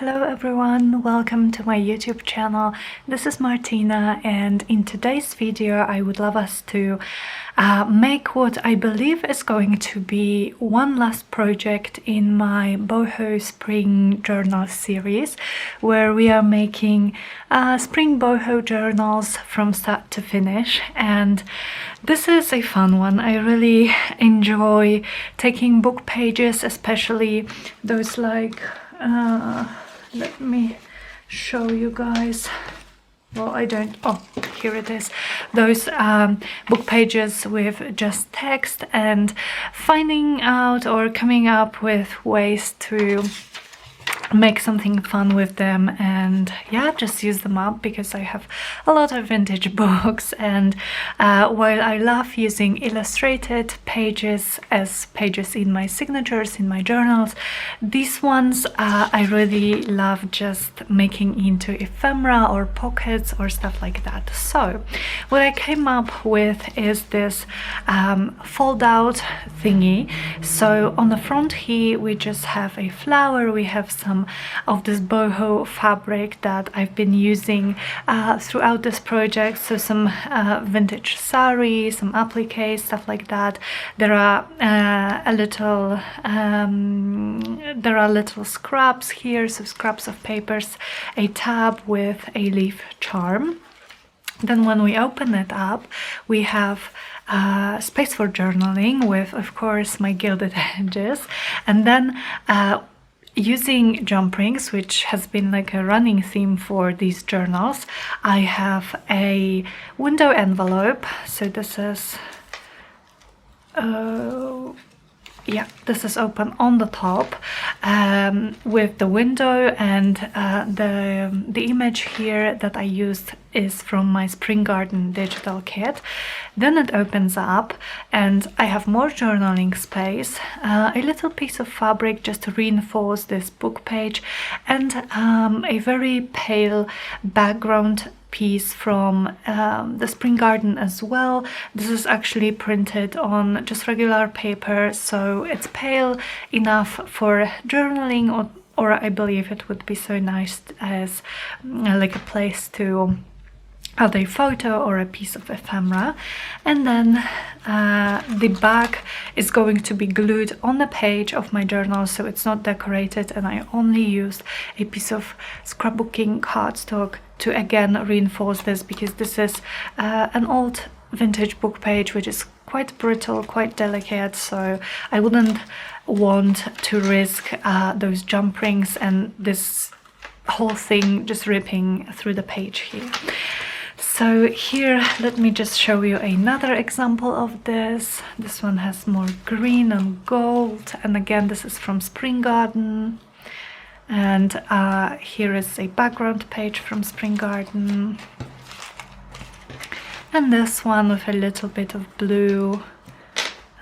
Hello everyone, welcome to my YouTube channel. This is Martyna, and in today's video I would love us to make what I believe is going to be one last project in my Boho Spring Journal series, where we are making Spring Boho Journals from start to finish. And this is a fun one. I really enjoy taking book pages, especially those like let me show you guys. Well, I don't, oh, here it is. Those book pages with just text, and finding out or coming up with ways to make something fun with them, and yeah, just use them up because I have a lot of vintage books. And while I love using illustrated pages as pages in my signatures, in my journals, these ones I really love just making into ephemera or pockets or stuff like that. So what I came up with is this fold out thingy. So on the front here we just have a flower, we have some of this boho fabric that I've been using throughout this project, so some vintage sari, some appliques, stuff like that. There are little scraps here, so scraps of papers, a tab with a leaf charm. Then when we open it up, we have space for journaling with, of course, my gilded edges, and then using jump rings, which has been like a running theme for these journals, I have a window envelope. So this is yeah, this is open on the top with the window, and the image here that I used is from my Spring Garden digital kit. Then it opens up and I have more journaling space, a little piece of fabric just to reinforce this book page, and a very pale background piece from the Spring Garden as well. This is actually printed on just regular paper, so it's pale enough for journaling, or I believe it would be so nice as like a place to add a photo or a piece of ephemera. And then the back is going to be glued on the page of my journal, so it's not decorated, and I only used a piece of scrapbooking cardstock to again reinforce this, because this is an old vintage book page which is quite brittle, quite delicate, so I wouldn't want to risk those jump rings and this whole thing just ripping through the page here. So here, let me just show you another example of this. This one has more green and gold, and again this is from Spring Garden. And here is a background page from Spring Garden. And this one with a little bit of blue,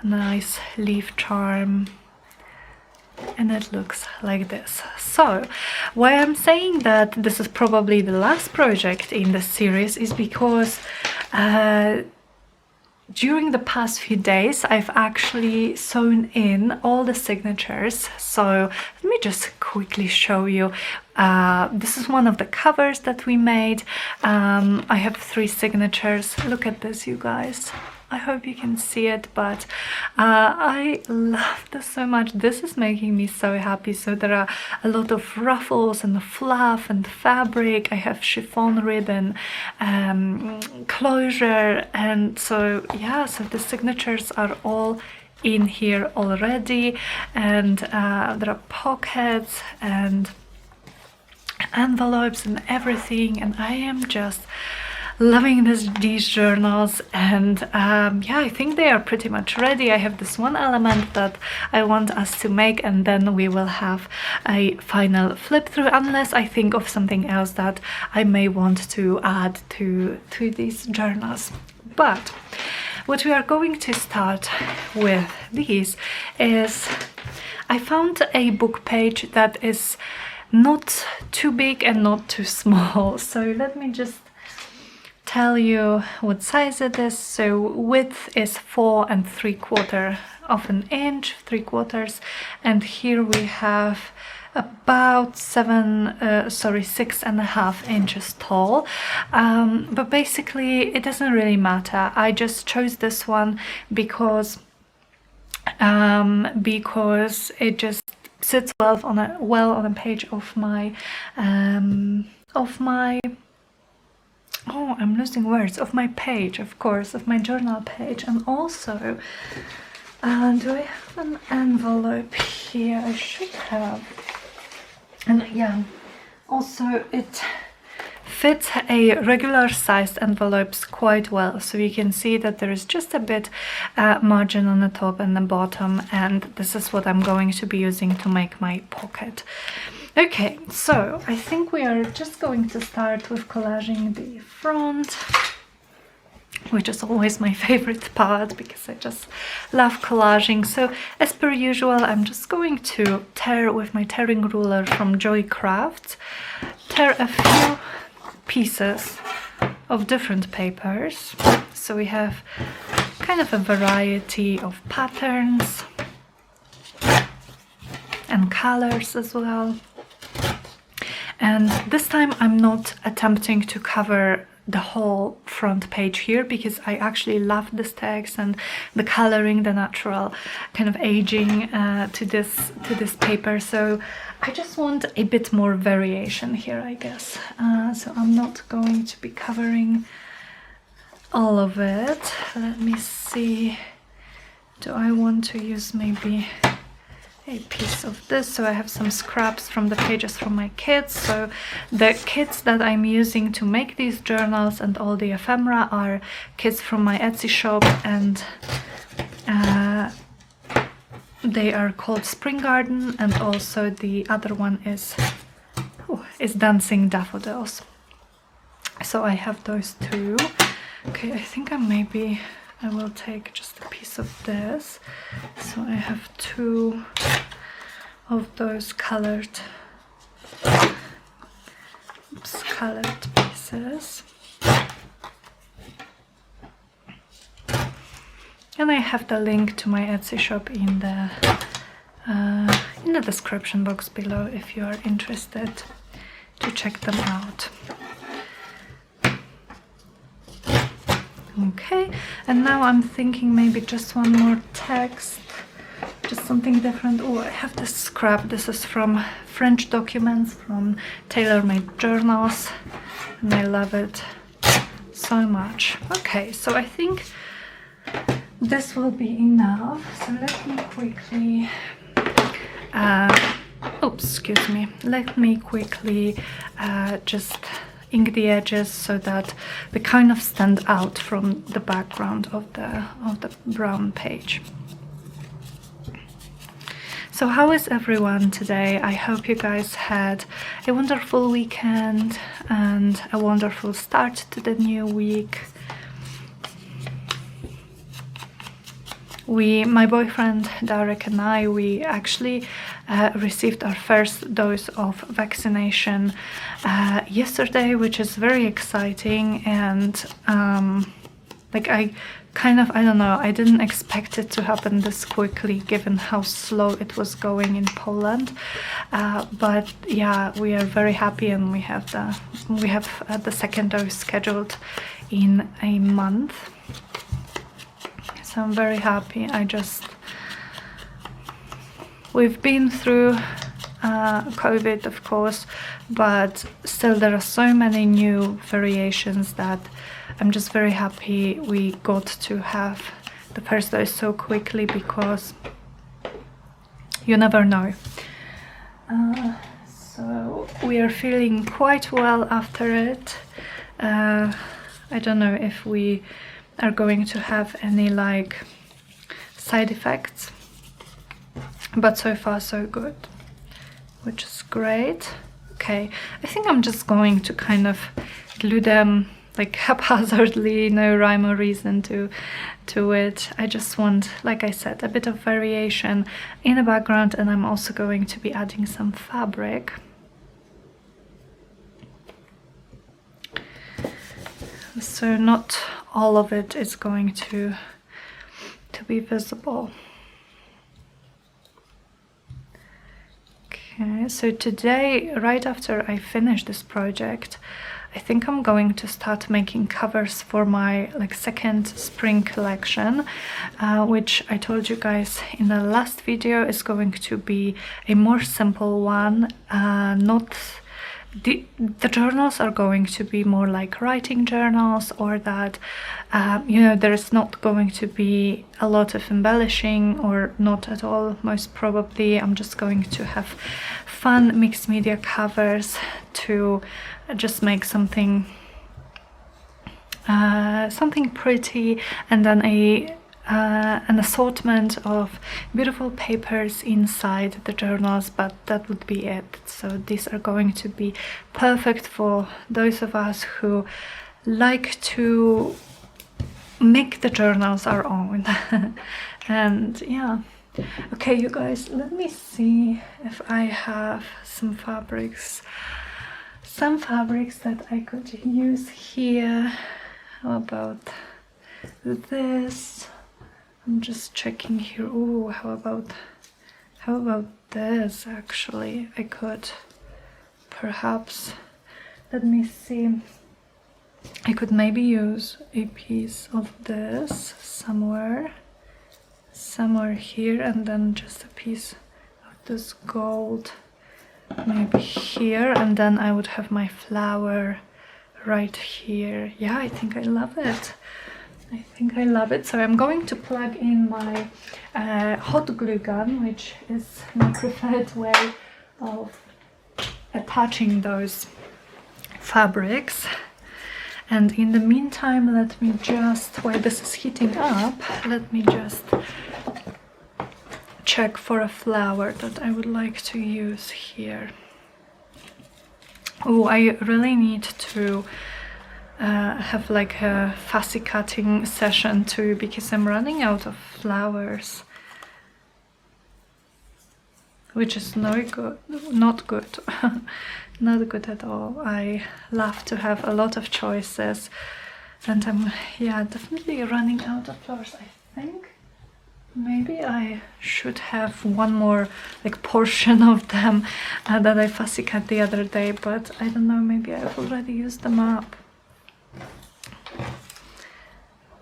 a nice leaf charm. And it looks like this. So why I'm saying that this is probably the last project in this series is because during the past few days I've actually sewn in all the signatures. So let me just quickly show you. This is one of the covers that we made. I have 3 signatures. Look at this, you guys. I hope you can see it, but I love this so much. This is making me so happy. So there are a lot of ruffles and fluff and fabric. I have chiffon ribbon, closure, and so yeah, so the signatures are all in here already, and there are pockets and envelopes and everything, and I am just loving these journals. And yeah, I think they are pretty much ready. I have this one element that I want us to make, and then we will have a final flip through, unless I think of something else that I may want to add to these journals. But what we are going to start with these is, I found a book page that is not too big and not too small. So let me just tell you what size it is. So width is 4 3/4 of an inch, 3/4, and here we have about 6.5 inches tall, but basically it doesn't really matter. I just chose this one because it just sits well on a page of my oh, I'm losing words, of my page, of course, of my journal page. And also, do I have an envelope here? I should have. And yeah, also it fits a regular sized envelopes quite well, so you can see that there is just a bit margin on the top and the bottom, and this is what I'm going to be using to make my pocket. Okay, so I think we are just going to start with collaging the front, which is always my favorite part because I just love collaging. So as per usual, I'm just going to tear with my tearing ruler from Joy Crafts, tear a few pieces of different papers. So we have kind of a variety of patterns and colors as well. And this time I'm not attempting to cover the whole front page here because I actually love this text and the coloring, the natural kind of aging to this paper. So I just want a bit more variation here, I guess. So I'm not going to be covering all of it. Let me see. Do I want to use maybe a piece of this? So I have some scraps from the pages from my kids. So the kits that I'm using to make these journals and all the ephemera are kits from my Etsy shop, and they are called Spring Garden, and also the other one is Dancing Daffodils. So I have those two. Okay, I think I will take just a piece of this. So I have two of those colored pieces. And I have the link to my Etsy shop in the description box below if you are interested to check them out. Okay, and now I'm thinking maybe just one more text, just something different. Oh, I have this scrap. This is from French documents from tailor-made journals, and I love it so much. Okay, so I think this will be enough. So let me quickly let me quickly just ink the edges so that they kind of stand out from the background of the brown page. So how is everyone today? I hope you guys had a wonderful weekend and a wonderful start to the new week. My boyfriend Derek and I, we actually received our first dose of vaccination yesterday, which is very exciting. And I don't know, I didn't expect it to happen this quickly given how slow it was going in Poland. But yeah, we are very happy, and we have the second dose scheduled in a month. So I'm very happy. We've been through COVID, of course, but still there are so many new variations that I'm just very happy we got to have the first dose so quickly, because you never know. So we are feeling quite well after it. I don't know if we are going to have any side effects, but so far so good, which is great. Okay, I think I'm just going to kind of glue them haphazardly, no rhyme or reason to it. I just want, like I said, a bit of variation in the background, and I'm also going to be adding some fabric. So not all of it is going to be visible. Okay, so today, right after I finish this project, I think I'm going to start making covers for my second spring collection, which I told you guys in the last video is going to be a more simple one. Not the journals are going to be more like writing journals, or that you know, there is not going to be a lot of embellishing, or not at all. Most probably I'm just going to have fun mixed media covers to just make something something pretty, and then an assortment of beautiful papers inside the journals, but that would be it. So these are going to be perfect for those of us who like to make the journals our own. And yeah, okay, you guys, let me see if I have some fabrics that I could use here. How about this? I'm just checking here. Oh, how about this? Actually, I could perhaps, let me see, I could maybe use a piece of this somewhere here, and then just a piece of this gold maybe here, and then I would have my flower right here. Yeah, I think I love it. So I'm going to plug in my hot glue gun, which is my preferred way of attaching those fabrics. And in the meantime, let me just, while this is heating up, let me just check for a flower that I would like to use here. Oh, I really need to have like a fussy cutting session too, because I'm running out of flowers, which is not good not good at all. I love to have a lot of choices, and I'm, yeah, definitely running out of flowers. I think maybe I should have one more portion of them that I fussy cut the other day, but I don't know, maybe I've already used them up.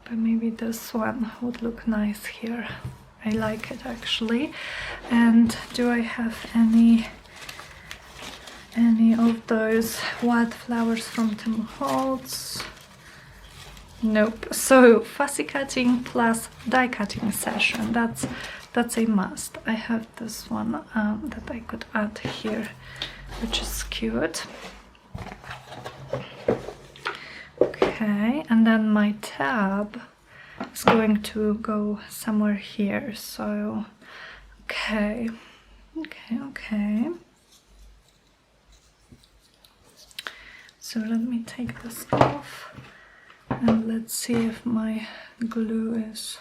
But maybe this one would look nice here. I like it actually. And do I have any of those wildflowers from Tim Holtz? Nope. So fussy cutting plus die cutting session, that's a must. I have this one that I could add here, which is cute. Okay, and then my tab is going to go somewhere here. So okay. So let me take this off, and let's see if my glue is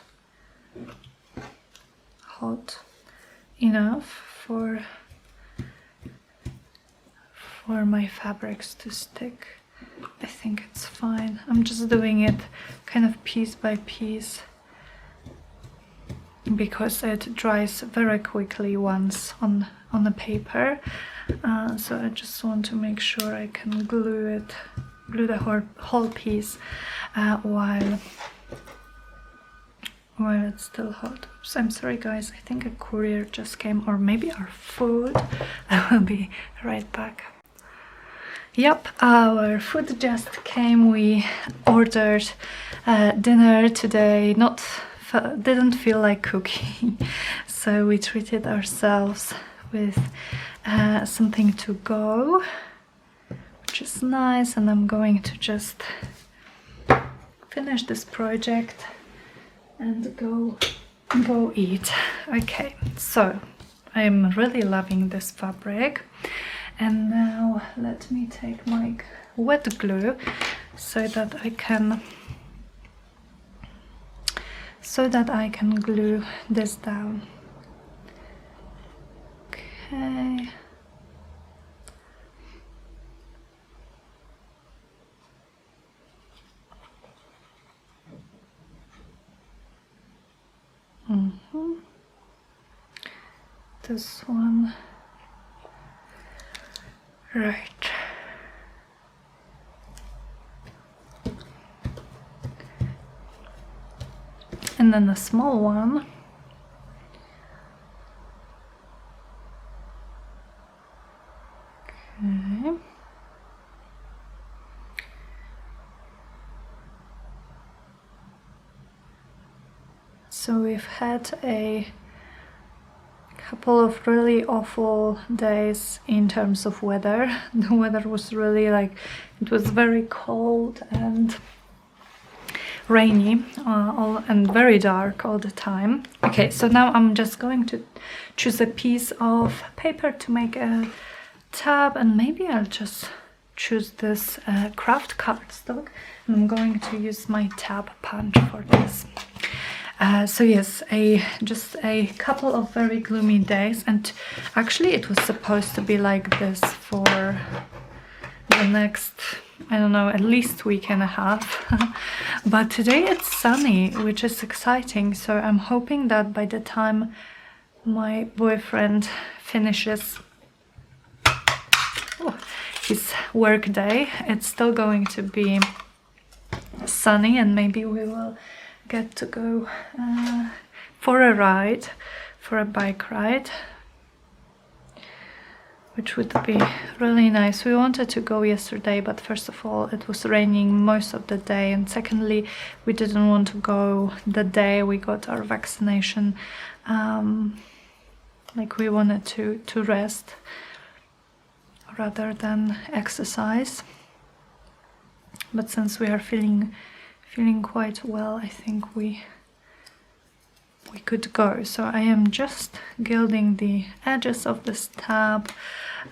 hot enough for my fabrics to stick. I think it's fine. I'm just doing it kind of piece by piece because it dries very quickly once on the paper. So I just want to make sure I can glue the whole piece while it's still hot. Oops, I'm sorry guys, I think a courier just came, or maybe our food. I will be right back. Yep, our food just came. We ordered dinner today. Didn't feel like cooking, so we treated ourselves with something to go, which is nice. And I'm going to just finish this project and go eat. Okay, so I'm really loving this fabric. And now let me take my wet glue so that I can glue this down. Okay. This one Right. And then a small one. Okay. So we've had a couple of really awful days in terms of weather. The weather was really like, it was very cold and rainy and very dark all the time. Okay, so now I'm just going to choose a piece of paper to make a tab, and maybe I'll just choose this craft cardstock, and I'm going to use my tab punch for this. So yes, just a couple of very gloomy days, and actually it was supposed to be like this for the next, I don't know, at least week and a half. But today it's sunny, which is exciting, so I'm hoping that by the time my boyfriend finishes his work day, it's still going to be sunny, and maybe we will get to go for a ride, for a bike ride, which would be really nice. We wanted to go yesterday, but first of all it was raining most of the day, and secondly we didn't want to go the day we got our vaccination. Like, we wanted to rest rather than exercise, but since we are feeling quite well, I think we could go. So I am just gilding the edges of this tab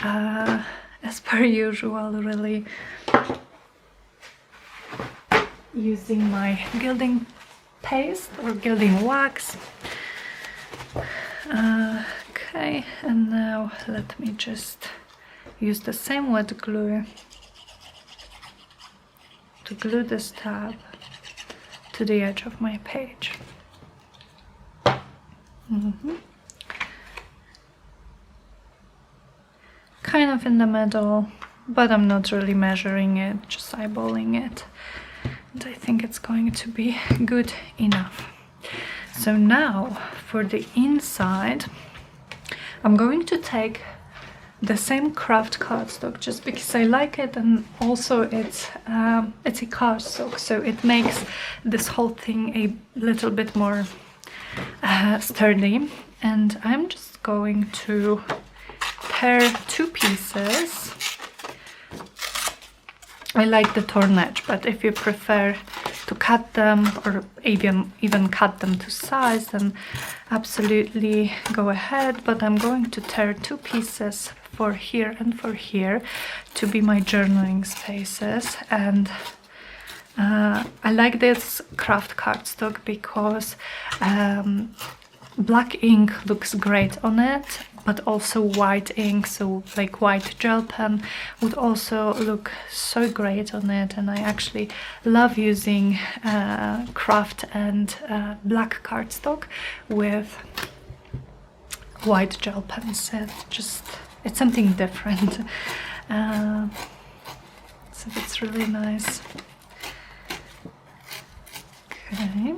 as per usual, really using my gilding paste or gilding wax. Okay, and now let me just use the same wet glue to glue this tab to the edge of my page. Kind of in the middle, but I'm not really measuring it, just eyeballing it, and I think it's going to be good enough. So now for the inside, I'm going to take the same craft cardstock just because I like it, and also it's a cardstock, so it makes this whole thing a little bit more sturdy. And I'm just going to tear two pieces. I like the torn edge, but if you prefer to cut them or even cut them to size, then absolutely go ahead. But I'm going to tear two pieces for here and for here to be my journaling spaces. And I like this craft cardstock because black ink looks great on it, but also white ink, so like white gel pen would also look so great on it. And I actually love using craft and black cardstock with white gel pens. It's something different, so that's really nice. Okay,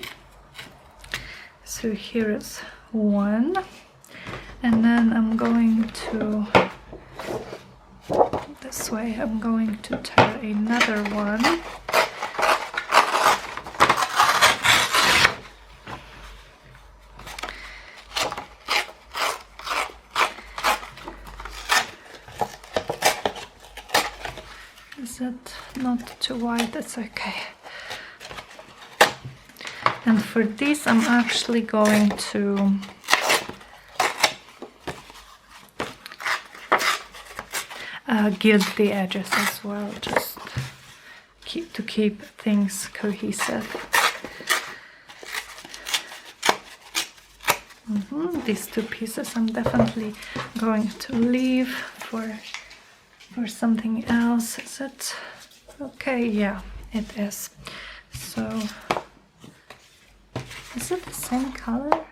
so here is one, and then I'm going to, this way, I'm going to tear another one. Is it not too wide? That's okay. And for this, I'm actually going to gild the edges as well, just to keep things cohesive. These two pieces I'm definitely going to leave for something else. Is it okay? Yeah, it is. So is it the same color?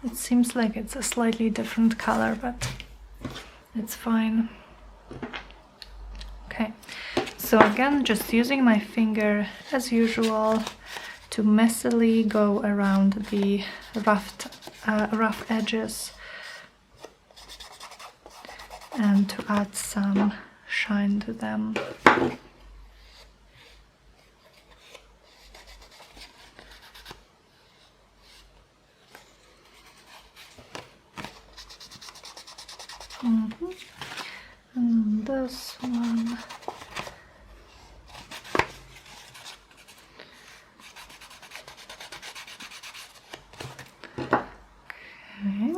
It seems like it's a slightly different color, but it's fine. So again, just using my finger as usual to messily go around the rough edges and to add some shine to them. And this one. Okay.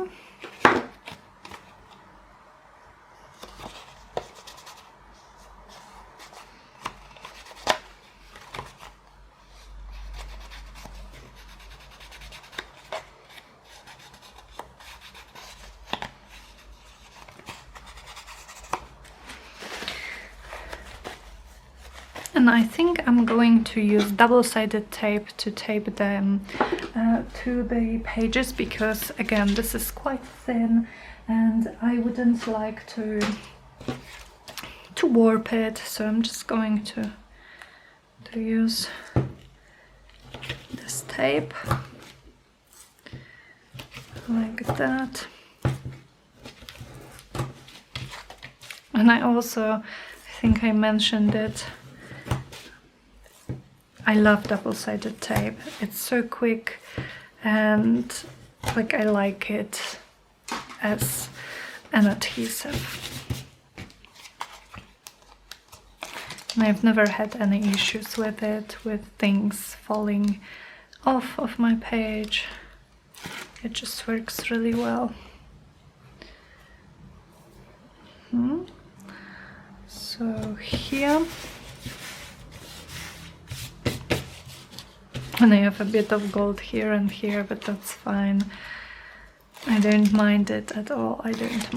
And I think I'm going to use double-sided tape to tape them to the pages, because again this is quite thin and I wouldn't like to warp it, so I'm just going to use this tape like that. And I also, I think I mentioned it, I love double-sided tape. It's so quick and like I like it as an adhesive. And I've never had any issues with it, with things falling off of my page. It just works really well. So here, and I have a bit of gold here and here, but that's fine. I don't mind it at all. I don't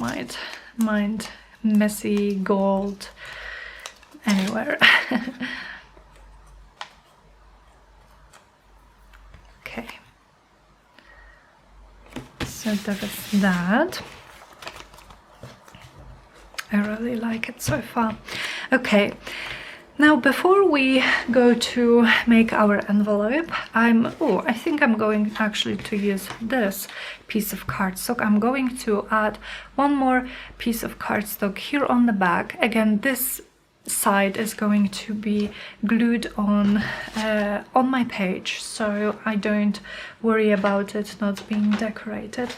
mind messy gold anywhere. Okay. So there is that. I really like it so far. Okay. Now, before we go to make our envelope, I think I'm going actually to use this piece of cardstock. I'm going to add one more piece of cardstock here on the back. Again, this side is going to be glued on my page, so I don't worry about it not being decorated.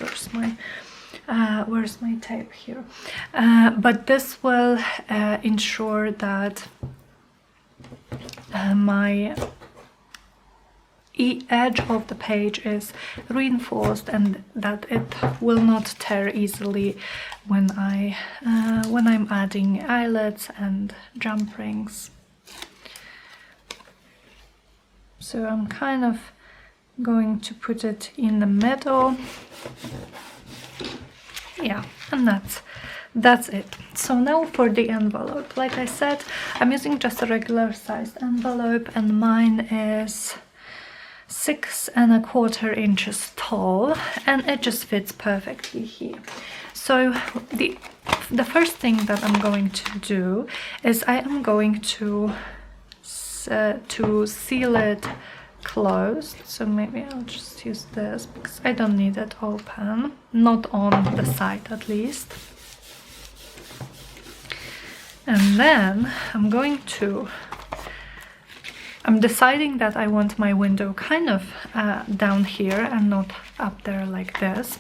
Where's my tape here? But this will ensure that my edge of the page is reinforced and that it will not tear easily when I'm adding eyelets and jump rings. So I'm kind of going to put it in the middle. Yeah, and that's it. So now for the envelope. Like I said, I'm using just a regular sized envelope, and mine is 6 1/4 inches tall, and it just fits perfectly here. So the first thing that I'm going to do is I am going to seal it closed. So maybe I'll just use this because I don't need it open, not on the side at least. And then I'm deciding that I want my window kind of down here and not up there like this.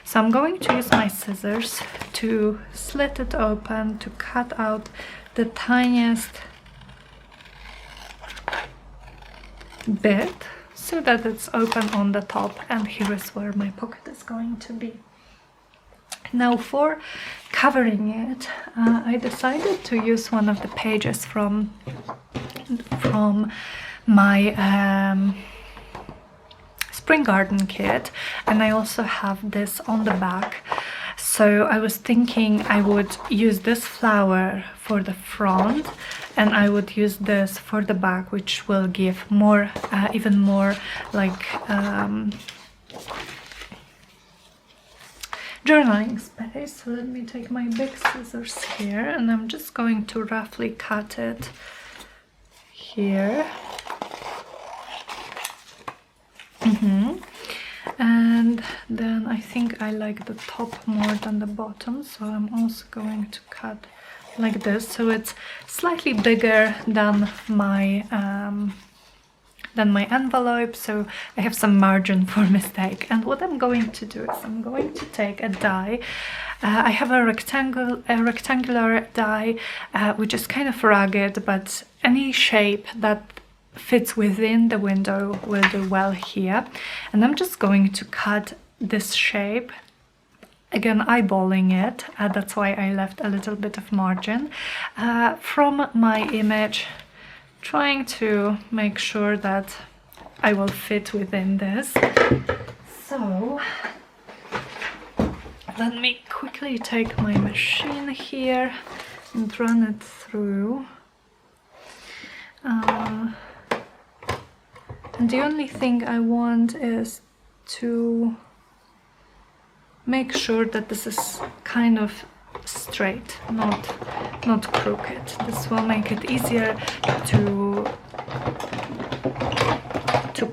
So I'm going to use my scissors to slit it open, to cut out the tiniest bit so that it's open on the top, and here is where my pocket is going to be. Now for covering it, I decided to use one of the pages from my Spring Garden kit, and I also have this on the back. So I was thinking I would use this flower for the front and I would use this for the back, which will give more, even more like journaling space. So let me take my big scissors here and I'm just going to roughly cut it here. And then I think I like the top more than the bottom, so I'm also going to cut like this, so it's slightly bigger than my envelope, so I have some margin for mistake. And what I'm going to do is I'm going to take a die. I have a rectangular die, which is kind of rugged, but any shape that fits within the window will do well here. And I'm just going to cut this shape, again eyeballing it, that's why I left a little bit of margin from my image, trying to make sure that I will fit within this. So let me quickly take my machine here and run it through. And the only thing I want is to make sure that this is kind of straight, not crooked. This will make it easier to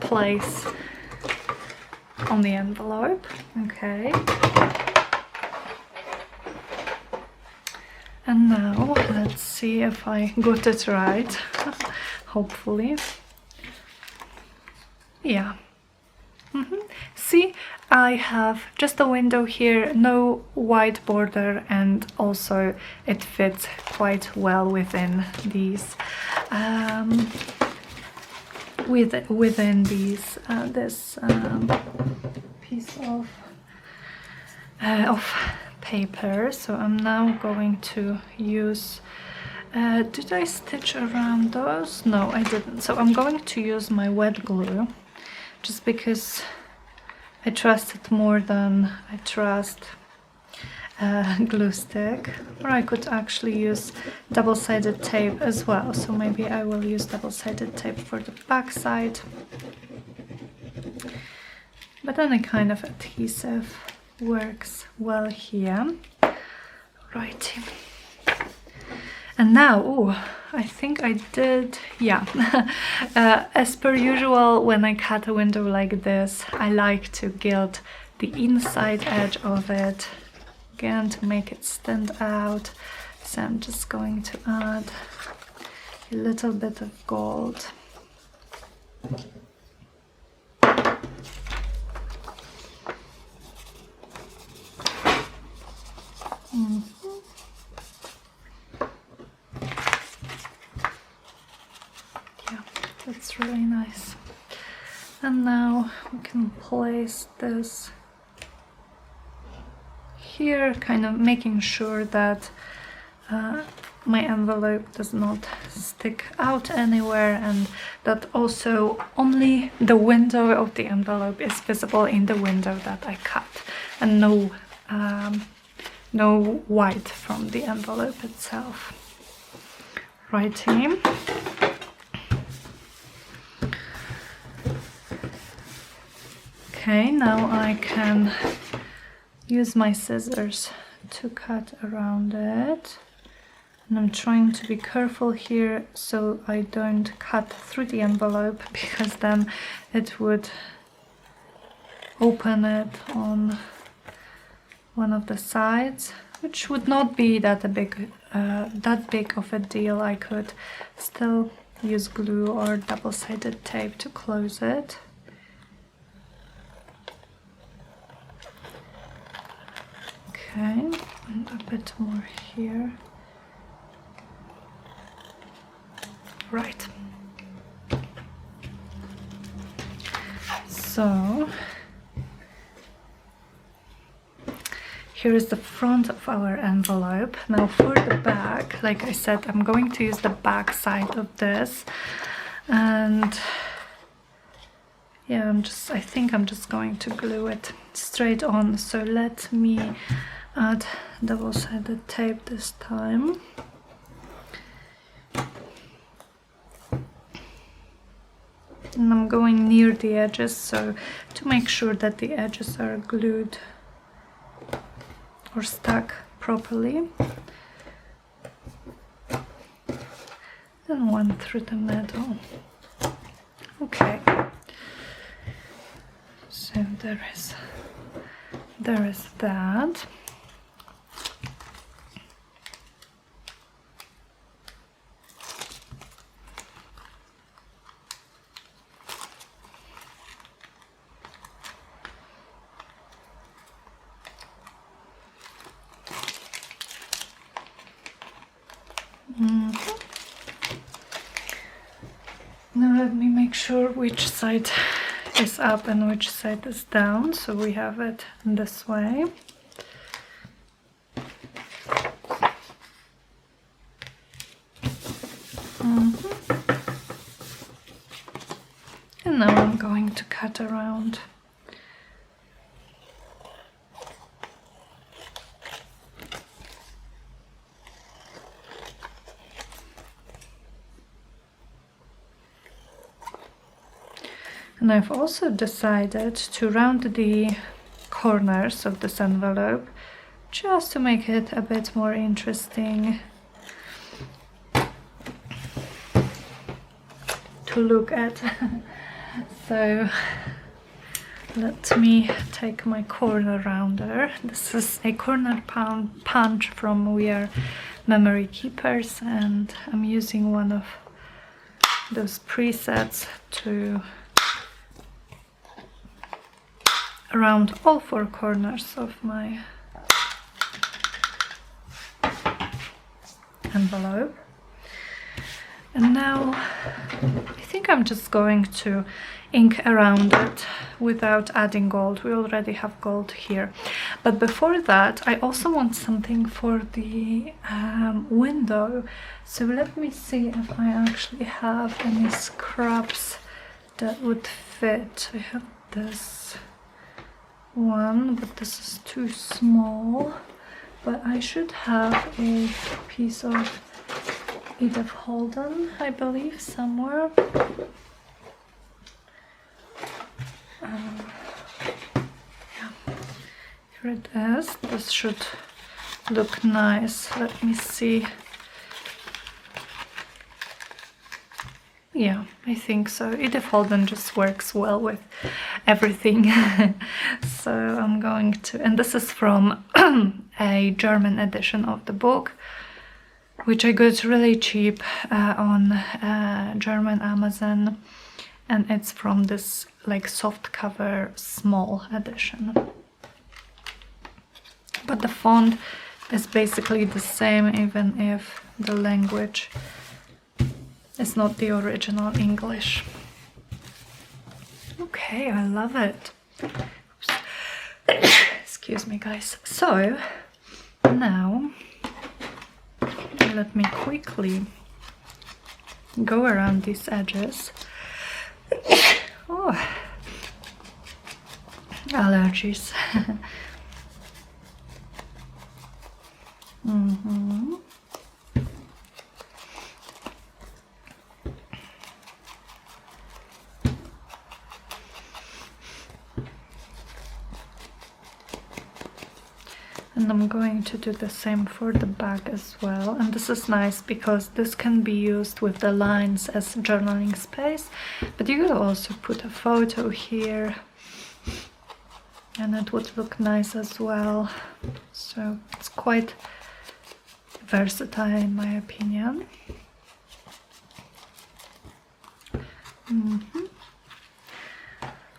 place on the envelope. Okay. And now let's see if I got it right. Hopefully. Yeah. See, I have just a window here, no white border, and also it fits quite well within these within these this piece of paper. So I'm now going to use did I stitch around those? No, I didn't. So I'm going to use my wet glue, just because I trust it more than I trust glue stick. Or I could actually use double-sided tape as well, so maybe I will use double-sided tape for the back side. But any kind of adhesive works well here. Righty. And now, oh, I think I did, yeah. As per usual, when I cut a window like this, I like to gild the inside edge of it, again, to make it stand out. So I'm just going to add a little bit of gold. That's really nice. And now we can place this here, kind of making sure that my envelope does not stick out anywhere, and that also only the window of the envelope is visible in the window that I cut, and no white from the envelope itself. Righty. Okay, now I can use my scissors to cut around it. And I'm trying to be careful here so I don't cut through the envelope, because then it would open it on one of the sides, which would not be that big of a deal. I could still use glue or double-sided tape to close it. Okay, and a bit more here. Right. So here is the front of our envelope. Now for the back, like I said, I'm going to use the back side of this, and yeah, I think I'm just going to glue it straight on. So let me add double-sided tape this time. And I'm going near the edges, so to make sure that the edges are glued or stuck properly. and one through the middle. Okay, so there is that. Now let me make sure which side is up and which side is down, so we have it this way. And now I'm going to cut around. And I've also decided to round the corners of this envelope just to make it a bit more interesting to look at. So let me take my corner rounder. This is a corner punch from We Are Memory Keepers, and I'm using one of those presets to round all four corners of my envelope. And now I think I'm just going to ink around it without adding gold. We already have gold here. But before that, I also want something for the window. So let me see if I actually have any scraps that would fit. I have this one, but this is too small. But I should have a piece of Edith Holden, I believe, somewhere. Yeah, here it is. This should look nice. Let me see. Yeah, I think so. Edith Holden just works well with everything. So I'm going to, and this is from a German edition of the book, which I got really cheap on German Amazon, and it's from this like soft cover small edition. But the font is basically the same, even if the language is not the original English. Okay, I love it. Excuse me, guys. So now let me quickly go around these edges. Oh, allergies. And I'm going to do the same for the back as well. And this is nice because this can be used with the lines as journaling space, but you could also put a photo here and it would look nice as well. So it's quite versatile in my opinion.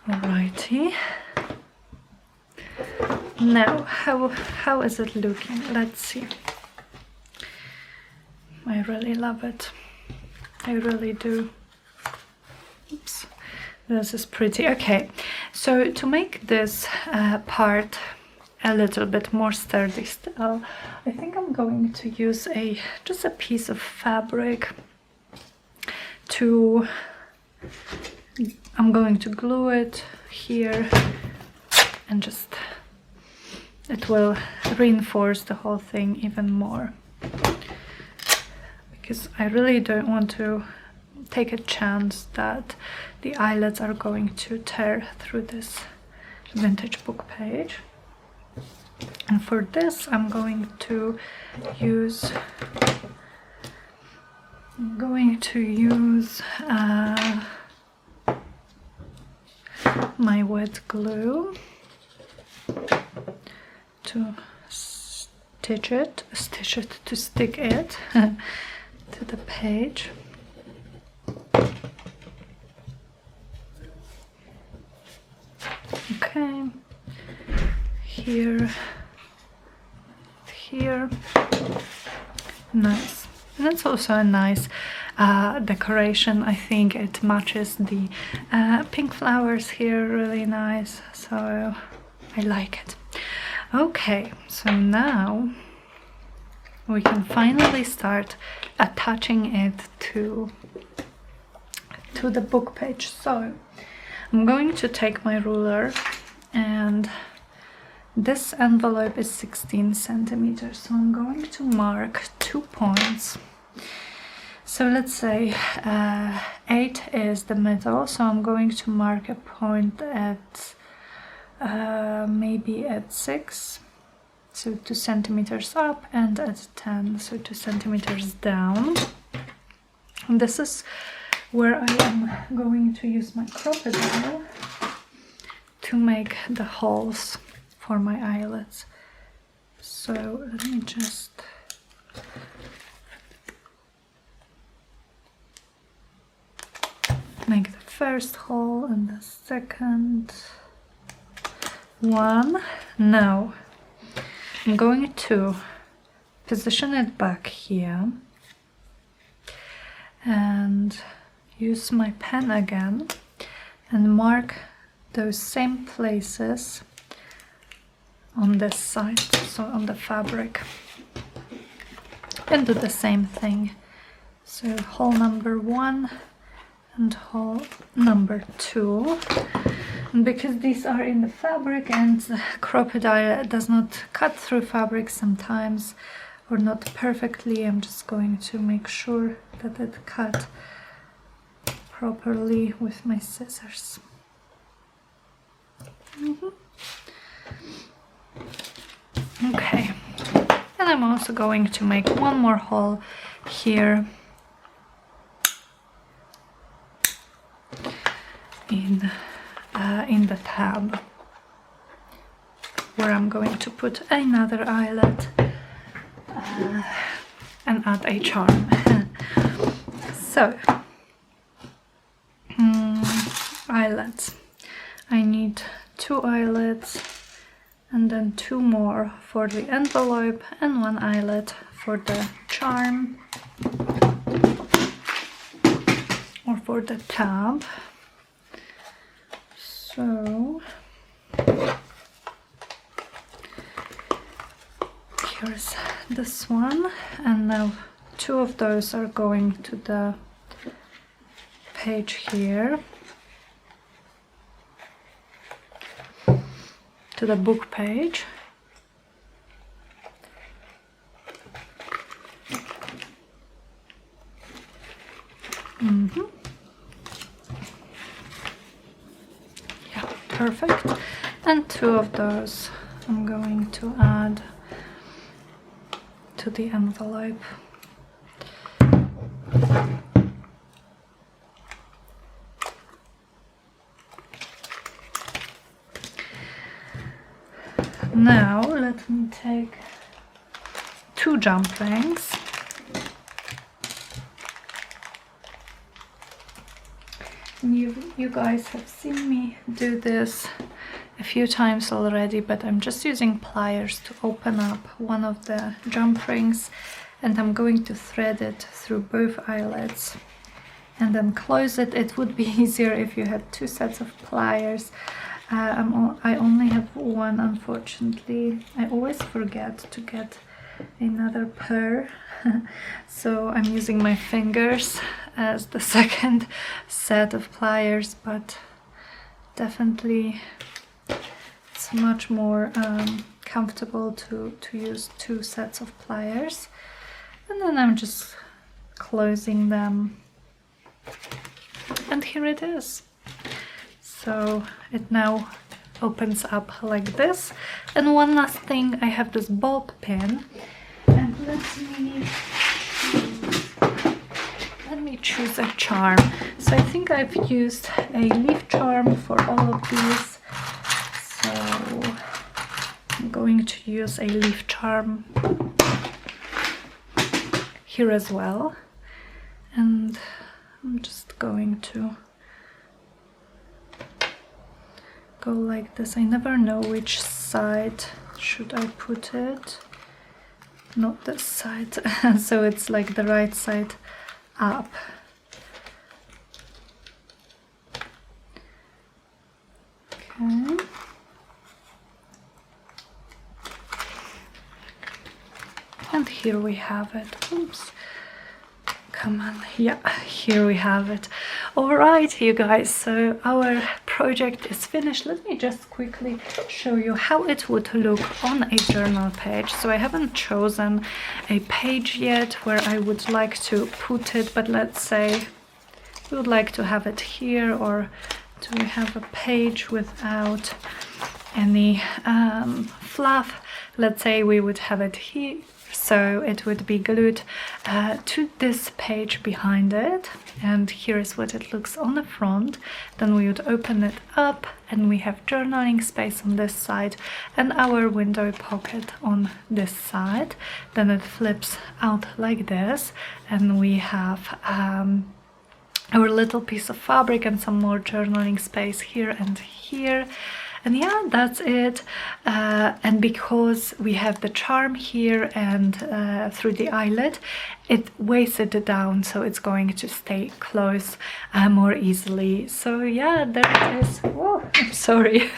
Alrighty. Now, how is it looking? Let's see. I really love it. I really do. Oops. This is pretty. Okay, so to make this part a little bit more sturdy still, I think I'm going to use just a piece of fabric to, I'm going to glue it here and just, it will reinforce the whole thing even more, because I really don't want to take a chance that the eyelets are going to tear through this vintage book page. And for this I'm going to use I'm going to use my wet glue to stick it to the page. Okay, here, nice. And it's also a nice decoration. I think it matches the pink flowers here really nice, so I like it. Okay, so now we can finally start attaching it to the book page. So I'm going to take my ruler, and this envelope is 16 centimeters, so I'm going to mark 2 points. So let's say 8 is the middle, so I'm going to mark a point at maybe at 6, so 2 centimeters up, and at 10, so 2 centimeters down. And this is where I am going to use my crocodile to make the holes for my eyelets. So let me just make the first hole and the second one. Now I'm going to position it back here and use my pen again and mark those same places on this side, so on the fabric, and do the same thing. So hole number 1 and hole number 2. And because these are in the fabric and the crocodile does not cut through fabric sometimes, or not perfectly, I'm just going to make sure that it cut properly with my scissors. Okay, and I'm also going to make one more hole here in the tab, where I'm going to put another eyelet and add a charm. So eyelets, I need 2 eyelets and then 2 more for the envelope and 1 eyelet for the charm or for the tab. So here's this one, and now 2 of those are going to the page here, to the book page. Yeah, perfect. And 2 of those I'm going to add to the envelope. Now let me take 2 jump rings You guys have seen me do this a few times already, but I'm just using pliers to open up one of the jump rings, and I'm going to thread it through both eyelets and then close it. It would be easier if you had 2 sets of pliers. I only have one, unfortunately. I always forget to get another pair, so I'm using my fingers as the second set of pliers, but definitely it's much more comfortable to use 2 sets of pliers. And then I'm just closing them, and here it is. So it now opens up like this. And one last thing, I have this bulb pin, and let me choose a charm. So I think I've used a leaf charm for all of these, so I'm going to use a leaf charm here as well, and I'm just going to go like this. I never know which side should I put it. Not this side, so it's like the right side up. Okay. And here we have it. Oops. Come on, yeah, here we have it. All right, you guys, so our project is finished. Let me just quickly show you how it would look on a journal page. So I haven't chosen a page yet where I would like to put it, but let's say we would like to have it here, or do we have a page without any fluff? Let's say we would have it here. So it would be glued to this page behind it, and here is what it looks on the front. Then we would open it up and we have journaling space on this side and our window pocket on this side. Then it flips out like this, and we have our little piece of fabric and some more journaling space here and here. And yeah, that's it. And because we have the charm here and through the eyelet, it weighs it down, so it's going to stay closed more easily. So yeah, there it is. Whoa, I'm sorry.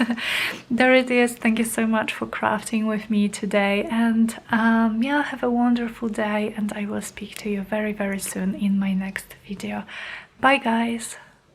There it is. Thank you so much for crafting with me today. And yeah, have a wonderful day, and I will speak to you very, very soon in my next video. Bye guys.